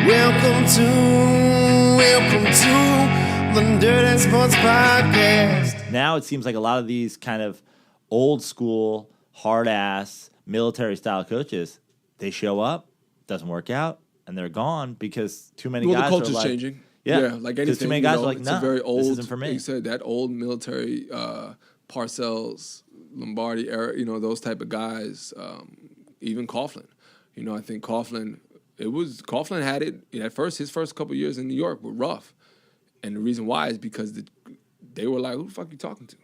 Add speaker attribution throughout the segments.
Speaker 1: Welcome to the Dirty Sports Podcast.
Speaker 2: Now it seems like a lot of these kind of old school, hard ass, military style coaches, they show up, doesn't work out, and they're gone because too many guys
Speaker 3: the culture's
Speaker 2: are like,
Speaker 3: changing.
Speaker 2: Yeah,
Speaker 3: like anything.
Speaker 2: Too many guys are like,
Speaker 3: it's
Speaker 2: no,
Speaker 3: a very old,
Speaker 2: this isn't for me.
Speaker 3: Like you said, that old military, Parcells, Lombardi era, those type of guys, even Coughlin. I think Coughlin had it at first. His first couple years in New York were rough, and the reason why is because they were like, "Who the fuck you talking to?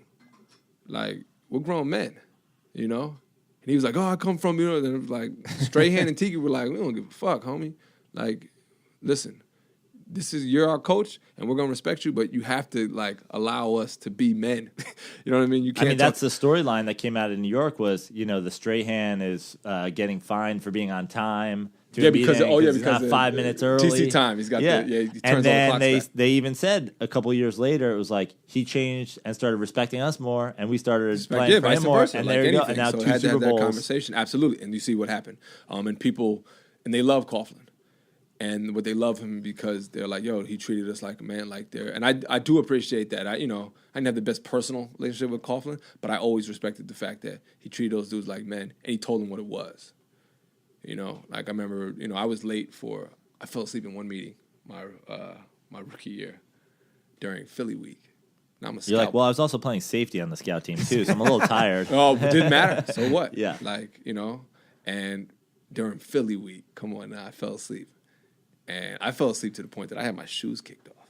Speaker 3: Like, we're grown men, And he was like, "Oh, I come from And it was like Strahan and Tiki were like, "We don't give a fuck, homie. Like, listen, you're our coach, and we're gonna respect you, but you have to allow us to be men." You know what I mean? You can't.
Speaker 2: That's the storyline that came out in New York was the Strahan is getting fined for being on time.
Speaker 3: Because
Speaker 2: he's not 5 minutes early.
Speaker 3: TC time. He's got he turns
Speaker 2: and then
Speaker 3: all the clocks back.
Speaker 2: they even said a couple of years later it was like he changed and started respecting us more, and we started playing for him more. And there you go. And now
Speaker 3: so
Speaker 2: 2
Speaker 3: had to
Speaker 2: Super
Speaker 3: have
Speaker 2: Bowls.
Speaker 3: that conversation, absolutely. And you see what happened. And people, and they love Coughlin. And what they love him because they're like, yo, he treated us like a man, and I do appreciate that. I didn't have the best personal relationship with Coughlin, but I always respected the fact that he treated those dudes like men, and he told them what it was. I remember, I was late I fell asleep in one meeting my rookie year during Philly week. Now I'm a scout.
Speaker 2: You're like, well, I was also playing safety on the scout team too, so I'm a little tired.
Speaker 3: Oh, it didn't matter. So what?
Speaker 2: Yeah.
Speaker 3: And during Philly week, come on now, I fell asleep. And I fell asleep to the point that I had my shoes kicked off.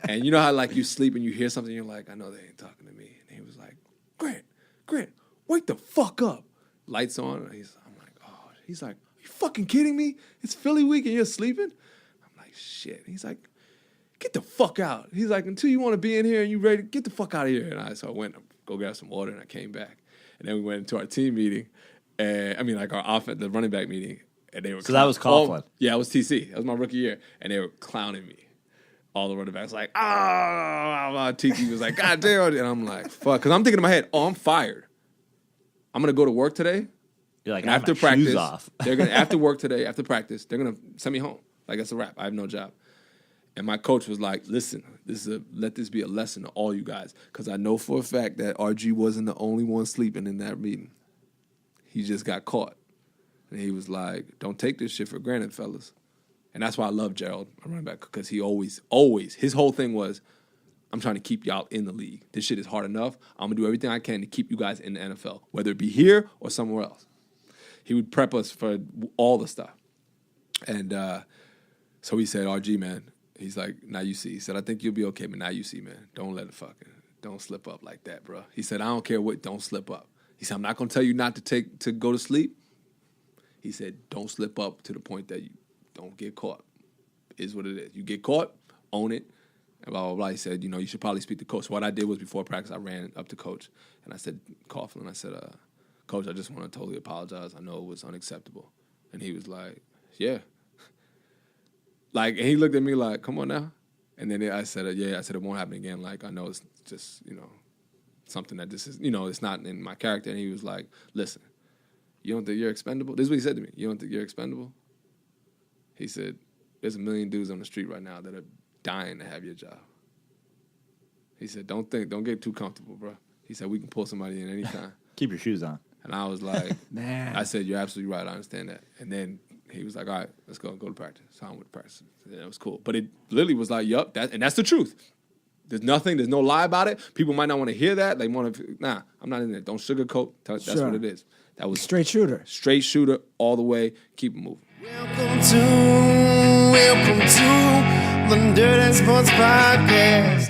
Speaker 3: And you know how you sleep and you hear something, you're like, I know they ain't talking to me. And he was like, Grant, wake the fuck up. Lights on. And I'm like, oh. He's like, are you fucking kidding me? It's Philly week and you're sleeping? I'm like, shit. He's like, get the fuck out. He's like, until you want to be in here and you ready, get the fuck out of here. And so I went to go grab some water and I came back. And then we went into our team meeting. And the running back meeting. And they were
Speaker 2: that was Coughlin.
Speaker 3: Yeah, it was TC. That was my rookie year. And they were clowning me. All the running backs like, Tiki was like, God damn. And I'm like, fuck. Because I'm thinking in my head, I'm fired. I'm going to go to work today.
Speaker 2: You're like,
Speaker 3: and
Speaker 2: after practice, shoes off.
Speaker 3: They're gonna after work today, after practice, they're going to send me home. That's a wrap. I have no job. And my coach was like, listen, let this be a lesson to all you guys. Because I know for a fact that RG wasn't the only one sleeping in that meeting. He just got caught. And he was like, don't take this shit for granted, fellas. And that's why I love Gerald, my running back, because he always, his whole thing was, I'm trying to keep y'all in the league. This shit is hard enough. I'm going to do everything I can to keep you guys in the NFL, whether it be here or somewhere else. He would prep us for all the stuff. And so he said, RG, man, he's like, now you see. He said, I think you'll be okay, but now you see, man. Don't slip up like that, bro. He said, I don't care what, don't slip up. He said, I'm not going to tell you not to go to sleep. He said, don't slip up to the point that you don't get caught. Is what it is. You get caught, own it, and blah, blah, blah. He said, you should probably speak to coach. So what I did was before practice, I ran up to coach, and I said, Coughlin, I said, Coach, I just want to totally apologize. I know it was unacceptable. And he was like, yeah. And he looked at me like, come on now. And then I said, yeah. I said, it won't happen again. I know it's just, something that this is, it's not in my character. And he was like, listen. You don't think you're expendable? This is what he said to me. You don't think you're expendable? He said, there's a million dudes on the street right now that are dying to have your job. He said, don't get too comfortable, bro. He said, we can pull somebody in anytime.
Speaker 2: Keep your shoes on.
Speaker 3: And I was like,
Speaker 2: man.
Speaker 3: I said, you're absolutely right. I understand that. And then he was like, all right, let's go to practice. So I went to practice. Yeah, it was cool. But it literally was like, yup, and that's the truth. There's no lie about it. People might not want to hear that. They want to, nah, I'm not in there. Don't sugarcoat. That's what it is. That was
Speaker 4: straight shooter.
Speaker 3: Straight shooter all the way. Keep it moving.
Speaker 1: Welcome to the Dirty Sports Podcast.